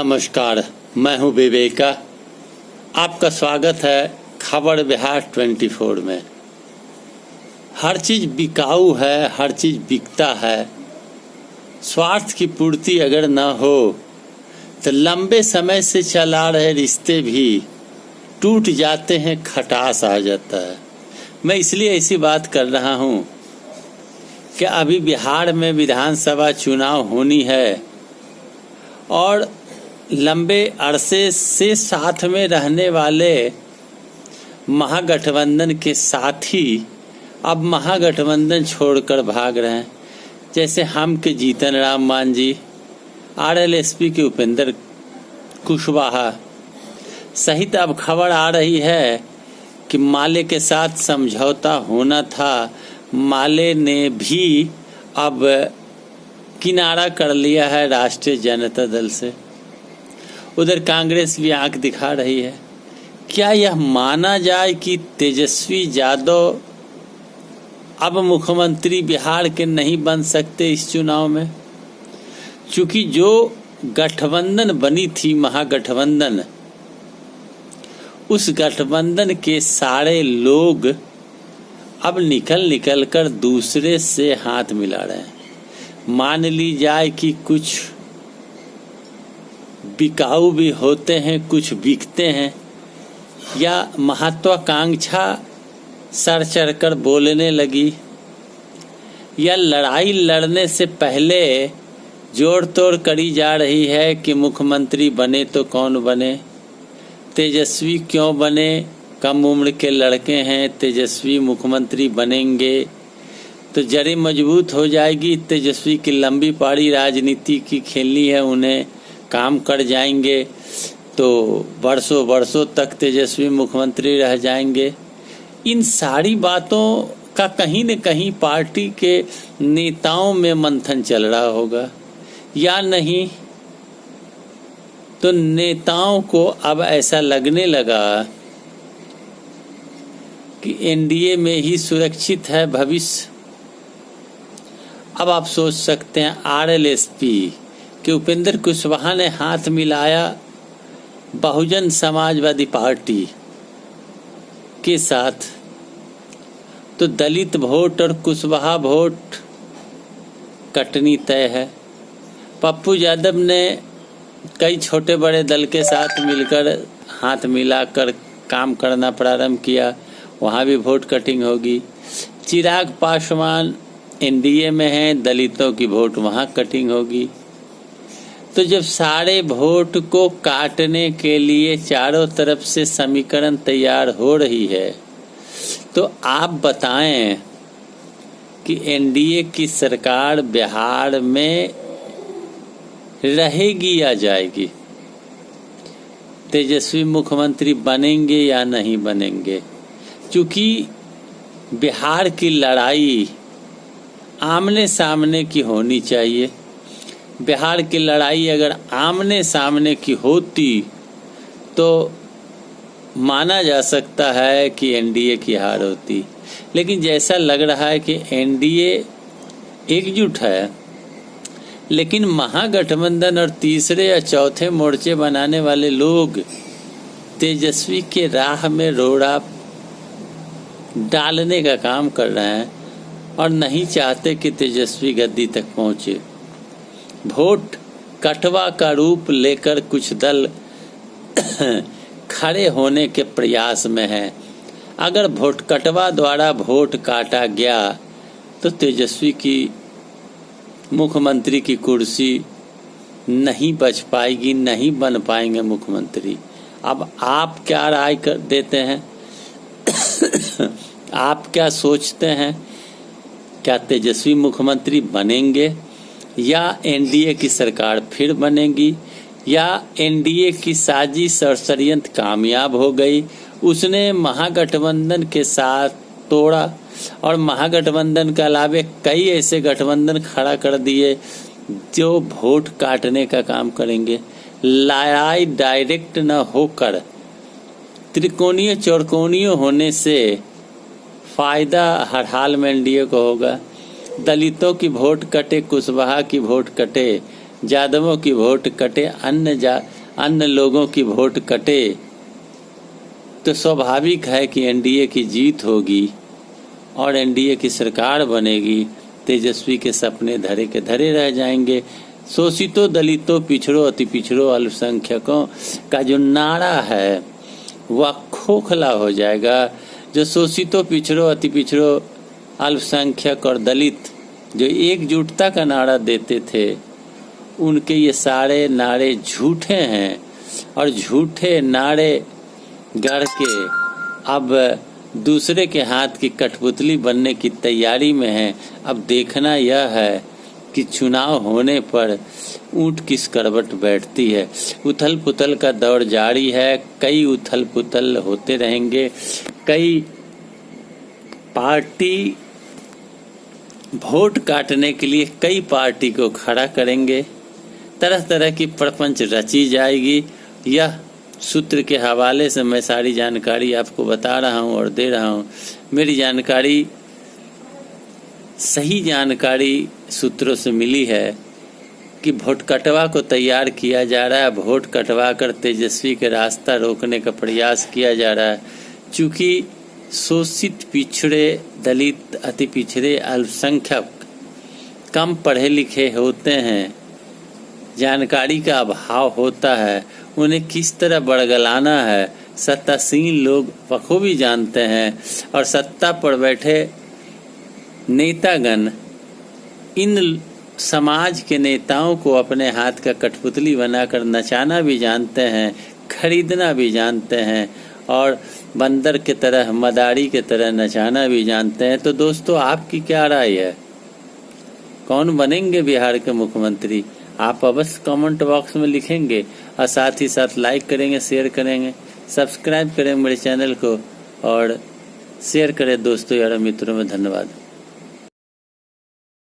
नमस्कार, मैं हूं विवेका। आपका स्वागत है खबर बिहार 24 में। हर चीज़ बिकाऊ है, हर चीज़ बिकता है। स्वार्थ की पूर्ति अगर न हो तो लंबे समय से चला रहे रिश्ते भी टूट जाते हैं, खटास आ जाता है। मैं इसलिए ऐसी बात कर रहा हूं कि अभी बिहार में विधानसभा चुनाव होनी है और लंबे अरसे से साथ में रहने वाले महागठबंधन के साथी अब महागठबंधन छोड़कर भाग रहे हैं। जैसे हम के जीतन राम मांझी, आरएलएसपी के उपेंद्र कुशवाहा सहित अब खबर आ रही है कि माले के साथ समझौता होना था। माले ने भी अब किनारा कर लिया है राष्ट्रीय जनता दल से। उधर कांग्रेस भी आंख दिखा रही है। क्या यह माना जाए कि तेजस्वी यादव अब मुख्यमंत्री बिहार के नहीं बन सकते इस चुनाव में? क्योंकि जो गठबंधन बनी थी महागठबंधन, उस गठबंधन के सारे लोग अब निकल कर दूसरे से हाथ मिला रहे हैं। मान ली जाए कि कुछ बिकाऊ भी होते हैं, कुछ बिकते हैं, या महत्वाकांक्षा सर चढ़कर बोलने लगी, या लड़ाई लड़ने से पहले जोड़ तोड़ करी जा रही है कि मुख्यमंत्री बने तो कौन बने, तेजस्वी क्यों बने, कम उम्र के लड़के हैं, तेजस्वी मुख्यमंत्री बनेंगे तो जड़ें मजबूत हो जाएगी। तेजस्वी की लंबी पारी राजनीति की खेलनी है, उन्हें काम कर जाएंगे तो बरसों तक तेजस्वी मुख्यमंत्री रह जाएंगे। इन सारी बातों का कहीं न कहीं पार्टी के नेताओं में मंथन चल रहा होगा, या नहीं तो नेताओं को अब ऐसा लगने लगा कि एनडीए में ही सुरक्षित है भविष्य। अब आप सोच सकते हैं आरएलएसपी कि उपेंद्र कुशवाहा ने हाथ मिलाया बहुजन समाजवादी पार्टी के साथ, तो दलित वोट और कुशवाहा वोट कटनी तय है। पप्पू यादव ने कई छोटे बड़े दल के साथ मिलकर हाथ मिलाकर काम करना प्रारंभ किया, वहाँ भी वोट कटिंग होगी। चिराग पासवान एनडीए में हैं, दलितों की वोट वहाँ कटिंग होगी। तो जब सारे वोट को काटने के लिए चारों तरफ से समीकरण तैयार हो रही है, तो आप बताएं कि एनडीए की सरकार बिहार में रहेगी या जाएगी? तेजस्वी मुख्यमंत्री बनेंगे या नहीं बनेंगे? क्योंकि बिहार की लड़ाई आमने सामने की होनी चाहिए। बिहार की लड़ाई अगर आमने सामने की होती तो माना जा सकता है कि एनडीए की हार होती, लेकिन जैसा लग रहा है कि एनडीए एकजुट है, लेकिन महागठबंधन और तीसरे या चौथे मोर्चे बनाने वाले लोग तेजस्वी के राह में रोड़ा डालने का काम कर रहे हैं और नहीं चाहते कि तेजस्वी गद्दी तक पहुंचे। वोट कटवा का रूप लेकर कुछ दल खड़े होने के प्रयास में है। अगर वोट कटवा द्वारा वोट काटा गया तो तेजस्वी की मुख्यमंत्री की कुर्सी नहीं बच पाएगी, नहीं बन पाएंगे मुख्यमंत्री। अब आप क्या राय कर देते हैं? आप क्या सोचते हैं? क्या तेजस्वी मुख्यमंत्री बनेंगे, या एनडीए की सरकार फिर बनेगी, या एनडीए की साजिश और षड्यंत्र कामयाब हो गई, उसने महागठबंधन के साथ तोड़ा और महागठबंधन के अलावे कई ऐसे गठबंधन खड़ा कर दिए जो वोट काटने का काम करेंगे। लड़ाई डायरेक्ट न होकर त्रिकोणीय चौकोणीय होने से फायदा हर हाल में एनडीए को होगा। दलितों की वोट कटे, कुशवाहा की वोट कटे, यादवों की वोट कटे, अन्य अन्य लोगों की वोट कटे तो स्वाभाविक है कि एनडीए की जीत होगी और एनडीए की सरकार बनेगी। तेजस्वी के सपने धरे के धरे रह जाएंगे। शोषितों, दलितों, पिछड़ों, अति पिछड़ों, अल्पसंख्यकों का जो नारा है वह खोखला हो जाएगा। जो शोषितों, पिछड़ों, अति पिछड़ों, अल्पसंख्यक और दलित जो एकजुटता का नारा देते थे, उनके ये सारे नारे झूठे हैं और झूठे नारे गढ़ के अब दूसरे के हाथ की कठपुतली बनने की तैयारी में है। अब देखना यह है कि चुनाव होने पर ऊंट किस करवट बैठती है। उथल पुथल का दौर जारी है। कई उथल पुथल होते रहेंगे। कई पार्टी वोट काटने के लिए कई पार्टी को खड़ा करेंगे। तरह तरह की प्रपंच रची जाएगी। यह सूत्र के हवाले से मैं सारी जानकारी आपको बता रहा हूं और दे रहा हूं। मेरी जानकारी सही जानकारी सूत्रों से मिली है कि वोट कटवा को तैयार किया जा रहा है। वोट कटवा कर तेजस्वी के रास्ता रोकने का प्रयास किया जा रहा है। चूँकि शोषित, पिछड़े, दलित, अति पिछड़े, अल्पसंख्यक कम पढ़े लिखे होते हैं, जानकारी का अभाव होता है, उन्हें किस तरह बड़गलाना है सत्तासीन लोग बखूबी जानते हैं। और सत्ता पर बैठे नेतागण इन समाज के नेताओं को अपने हाथ का कठपुतली बनाकर नचाना भी जानते हैं, खरीदना भी जानते हैं और बंदर के तरह, मदारी के तरह नचाना भी जानते हैं। तो दोस्तों, आपकी क्या राय है? कौन बनेंगे बिहार के मुख्यमंत्री? आप अवश्य कमेंट बॉक्स में लिखेंगे और साथ ही साथ लाइक करेंगे, शेयर करेंगे, सब्सक्राइब करेंगे मेरे चैनल को और शेयर करें दोस्तों, यार, मित्रों में। धन्यवाद।